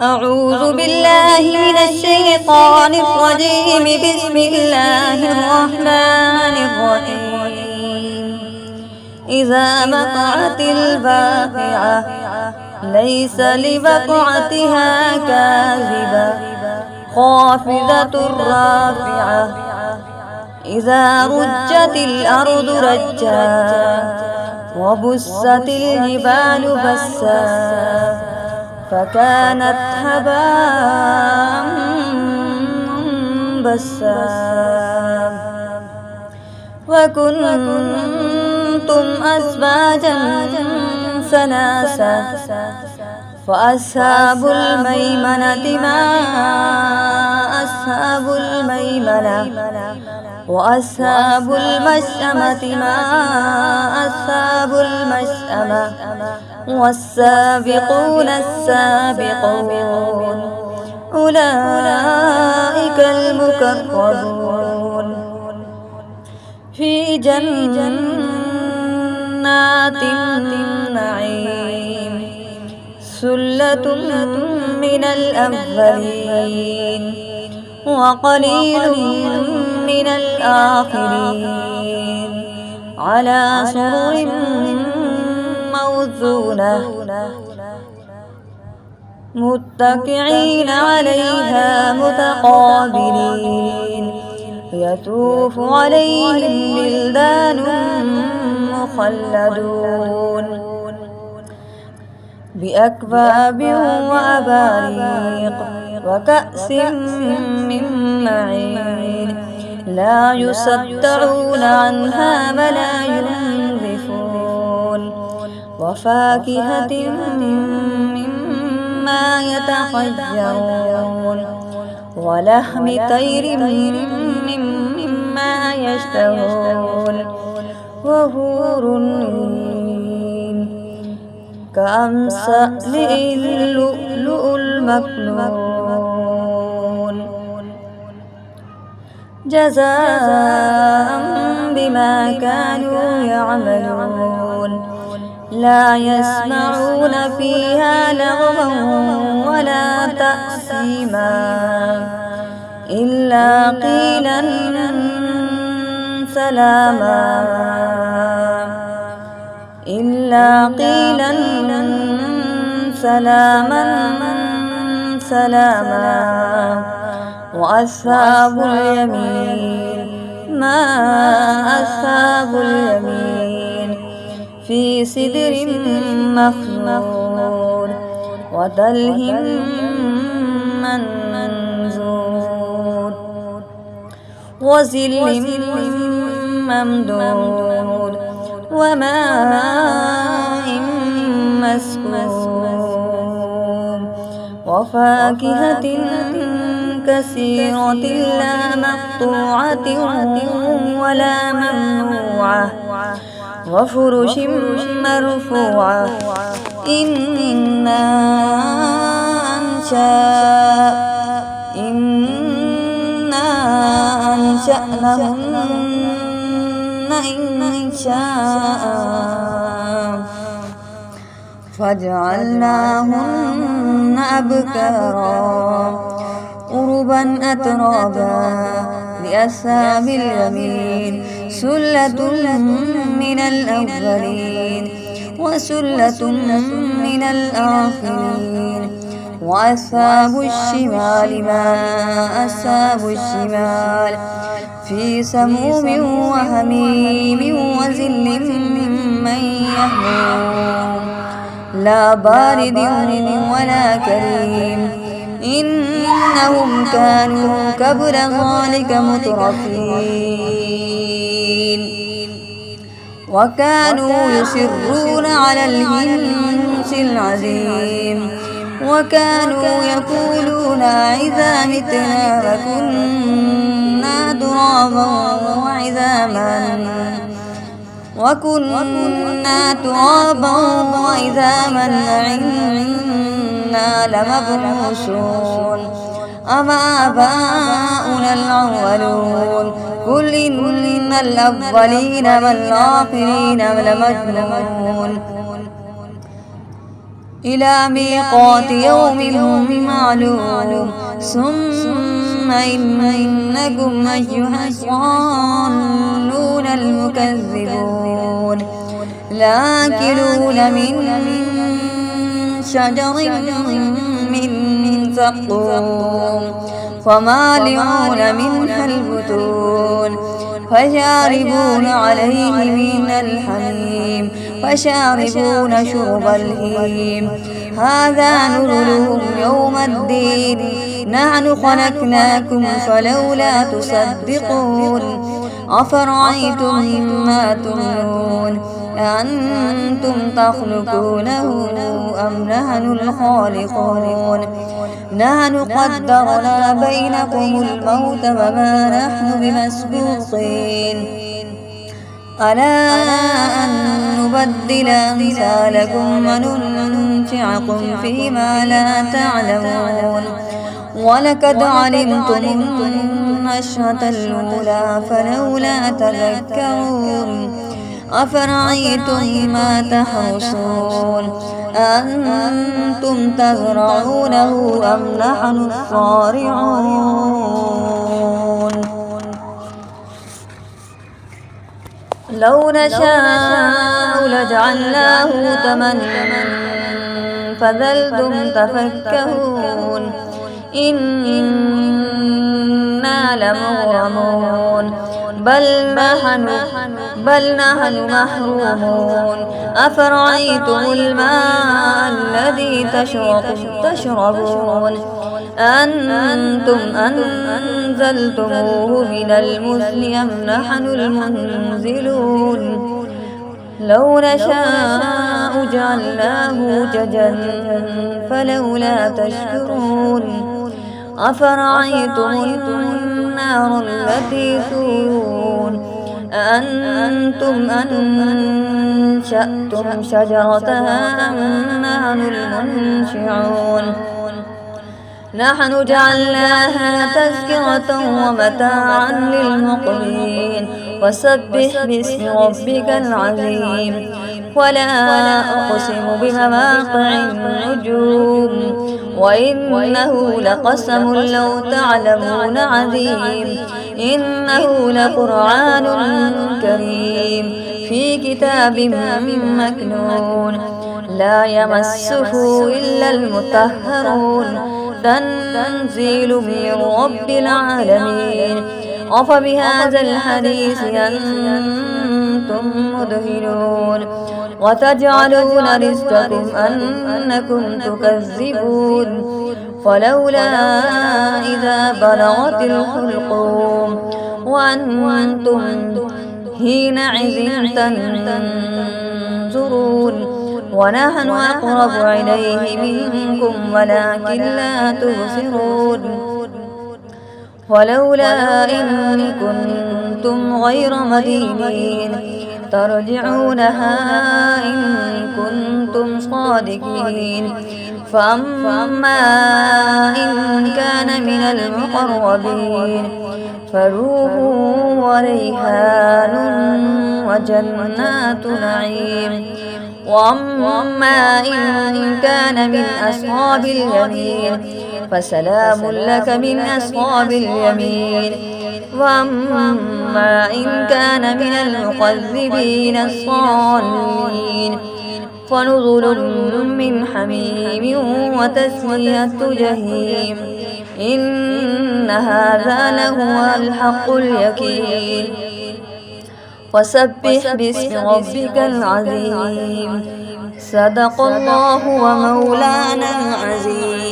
أعوذ بالله من الشيطان الرجيم. بسم الله الرحمن الرحيم. إذا وقعت الواقعة ليس لوقعتها كاذبة خافضة رافعة. إذا رجت الأرض رجا وبست الجبال بسا فكانت هباء منبثا. وكنتم أزواجا ثلاثا فأصحاب الميمنة ما أصحاب الميمنة وأصحاب المشأمة ما أصحاب المشأمة والسابقون السابقون أولئك المقربون في جنات النعيم. ثلة من الأولين وقليل من الآخرين على سرر موضونة متكئين عليها متقابلين. يطوف عليهم ولدان مخلدون بأكواب وأباريق وكأس من معين لا يصدعون عنها ولا ينزفون. وفاكهة مما يتخيرون ولحم طير مما يشتهون. وحور عين كأمثال اللؤلؤ المكنون جزاء بما كانوا يعملون. لا يسمعون فيها لغوا ولا تأثيما إلا قيلا سلاما إلا قيلا سلاما سلاما. وأصحاب اليمين ما أصحاب اليمين في سدر مخضود وطلح منضود وظل ممدود وماء مسكوب وفاكهة كثيرة لا مقطوعة ولا ممنوعة وفرش مرفوعة. إنا أنشأناهن إنشاء فجعلناهن أبكارا عربا أترابا لأصحاب اليمين. ثلة من الأولين وثلة من الآخرين. وأصحاب الشمال ما أصحاب الشمال في سموم وحميم وظل من يحموم لا بارد ولا كريم. إنهم كانوا قبل ذلك مترفين وكانوا يصرون على الحنث العظيم وكانوا يقولون إذا متنا وكنا ترابا وعظاما أئنا لمبعوثون أما آباؤنا الأولون قل إن الأولين والآخرين لمجموعون إلى ميقات يوم معلوم ثم إنكم أيها الضالون المكذبون لآكلون من شجر من زقوم فمالئون منها البطون فشاربون عليه من الحميم فشاربون شرب الهيم هذا نزلهم يوم الدين نحن خلقناكم فلولا تصدقون أفرأيتم ما تمنون أأنتم تخلقونه أم نحن الخالقون نحن قدرنا بينكم الموت وما نحن بمسبوقين ألا أن نبدل أمثالكم وننشئكم فيما لا تعلمون ولقد علمتم النشأة الأولى فلولا تذكرون أفرأيتم ما تحرثون أأنتم تزرعونه أم نحن الزارعون لو نشاء لجعلناه تمنا فظلتم تفكهون إنا لمغرمون بل نحن محرومون أفرأيتم الماء الذي تشربون أنتم أنزلتموه من المزن أم نحن المنزلون لو نشاء جعلناه ججا فلولا تشكرون أفرأيتم النار التي تورون أأنتم أنشأتم شجرتها أم نحن المنشئون نحن جعلناها تذكرة ومتاعا للمقوين وسبح باسم ربك العظيم ولا أقسم بمواقع النجوم وإنه لقسم لو تعلمون عظيم إنه لقرآن كريم في كتاب مكنون لا يمسه إلا المطهرون تنزيل من رب العالمين أفبهذا الحديث أنتم مدهنون وتجعلون رزقكم أنكم تكذبون فلولا إذا بلغت الحلقوم وأنتم حينئذ تنظرون ونحن أقرب إليه منكم ولكن لا تبصرون ولولا إن كنتم غير مدينين ترجعونها إن كنتم صادقين فأما إن كان من المقربين فروح وريحان وجنات نعيم وأما إن كان من أصحاب اليمين فسلام لك من أصحاب اليمين وأما إن كان من المكذبين الضالين فنزل من حميم وتسلية جحيم إن هذا لهو الحق اليقين وسبح باسم ربك العظيم صدق الله ومولانا العظيم.